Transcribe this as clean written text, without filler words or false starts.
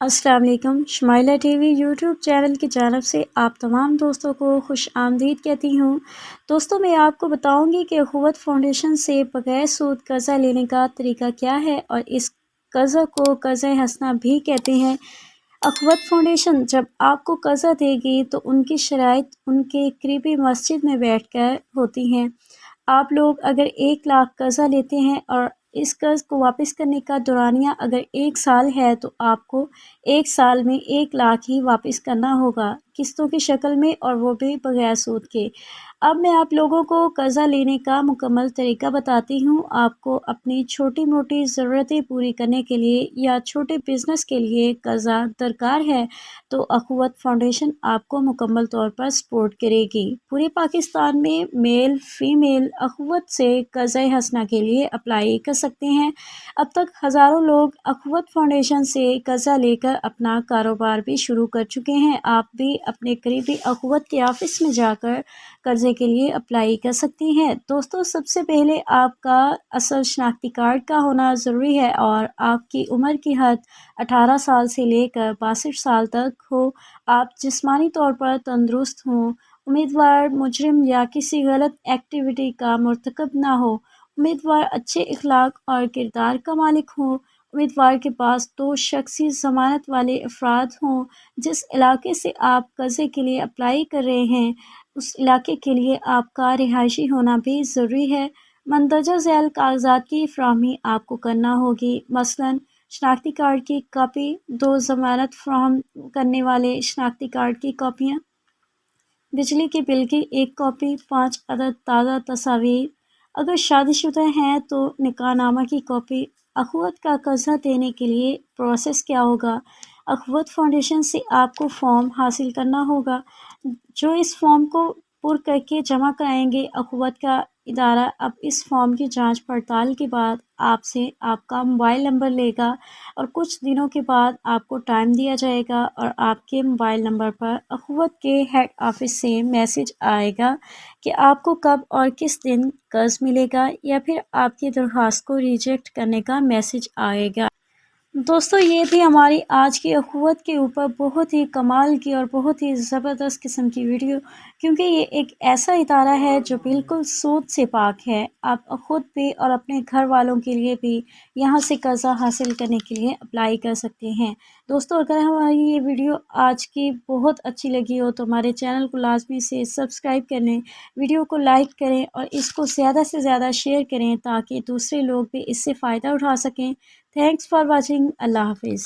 السلام علیکم۔ Shumaila T V YouTube channel کی جانب سے آپ تمام دوستوں کو خوش آمدید کہتی ہوں۔ دوستوں، میں آپ کو بتاؤں گی کہ اخوت فاؤنڈیشن سے بغیر سود قرضہ لینے کا طریقہ کیا ہے، اور اس قرضہ کو قرضہ حسنہ بھی کہتے ہیں۔ اخوت فاؤنڈیشن جب آپ کو قرضہ دے گی تو ان کی شرائط ان کے قریبی مسجد میں بیٹھ کر ہوتی ہیں۔ آپ لوگ اگر 1 لاکھ قرضہ لیتے ہیں اور اس قرض کو واپس کرنے کا دورانیہ اگر 1 سال ہے تو آپ کو 1 سال میں 1 لاکھ ہی واپس کرنا ہوگا، قسطوں کی شکل میں، اور وہ بھی بغیر سود کے۔ اب میں آپ لوگوں کو قرضہ لینے کا مکمل طریقہ بتاتی ہوں۔ آپ کو اپنی چھوٹی موٹی ضرورتیں پوری کرنے کے لیے یا چھوٹے بزنس کے لیے قرضہ درکار ہے تو اخوت فاؤنڈیشن آپ کو مکمل طور پر سپورٹ کرے گی۔ پورے پاکستان میں میل فیمیل اخوت سے قرضہ حسنہ کے لیے اپلائی کر سکتے ہیں۔ اب تک ہزاروں لوگ اخوت فاؤنڈیشن سے قرضہ لے کر اپنا کاروبار بھی شروع کر چکے ہیں۔ آپ بھی اپنے قریبی اخوت کے آفس میں جا کر قرضے کے لیے اپلائی کر سکتی ہیں۔ دوستوں، سب سے پہلے آپ کا اصل شناختی کارڈ کا ہونا ضروری ہے اور آپ کی عمر کی حد 18 سال سے لے کر 62 سال تک ہو۔ آپ جسمانی طور پر تندرست ہوں، امیدوار مجرم یا کسی غلط ایکٹیویٹی کا مرتکب نہ ہو، امیدوار اچھے اخلاق اور کردار کا مالک ہوں، امیدوار کے پاس 2 شخصی ضمانت والے افراد ہوں، جس علاقے سے آپ قرضے کے لیے اپلائی کر رہے ہیں اس علاقے کے لیے آپ کا رہائشی ہونا بھی ضروری ہے۔ مندرجہ ذیل کاغذات کی فراہمی آپ کو کرنا ہوگی، مثلاً شناختی کارڈ کی کاپی، 2 ضمانت فراہم کرنے والے شناختی کارڈ کی کاپیاں، بجلی کے بل کی 1 کاپی، 5 عدد تازہ تصاویر۔ اگر شادی شدہ ہیں تو نکاح نامہ کی کاپی۔ اخوت کا قرضہ دینے کے لیے پروسیس کیا ہوگا؟ اخوت فاؤنڈیشن سے آپ کو فارم حاصل کرنا ہوگا، جو اس فارم کو پر کر کے جمع کرائیں گے۔ اخوت کا ادارہ اب اس فارم کی جانچ پڑتال کے بعد آپ سے آپ کا موبائل نمبر لے گا اور کچھ دنوں کے بعد آپ کو ٹائم دیا جائے گا اور آپ کے موبائل نمبر پر اخوت کے ہیڈ آفس سے میسج آئے گا کہ آپ کو کب اور کس دن قرض ملے گا، یا پھر آپ کی درخواست کو ریجیکٹ کرنے کا میسج آئے گا۔ دوستو، یہ تھی ہماری آج کی اخوت کے اوپر بہت ہی کمال کی اور بہت ہی زبردست قسم کی ویڈیو، کیونکہ یہ ایک ایسا ادارہ ہے جو بالکل سود سے پاک ہے۔ آپ خود بھی اور اپنے گھر والوں کے لیے بھی یہاں سے قرضہ حاصل کرنے کے لیے اپلائی کر سکتے ہیں۔ دوستو، اگر ہماری یہ ویڈیو آج کی بہت اچھی لگی ہو تو ہمارے چینل کو لازمی سے سبسکرائب کر لیں، ویڈیو کو لائک کریں اور اس کو زیادہ سے زیادہ شیئر کریں تاکہ دوسرے لوگ بھی اس سے فائدہ اٹھا سکیں۔ Thanks for watching. اللہ حافظ۔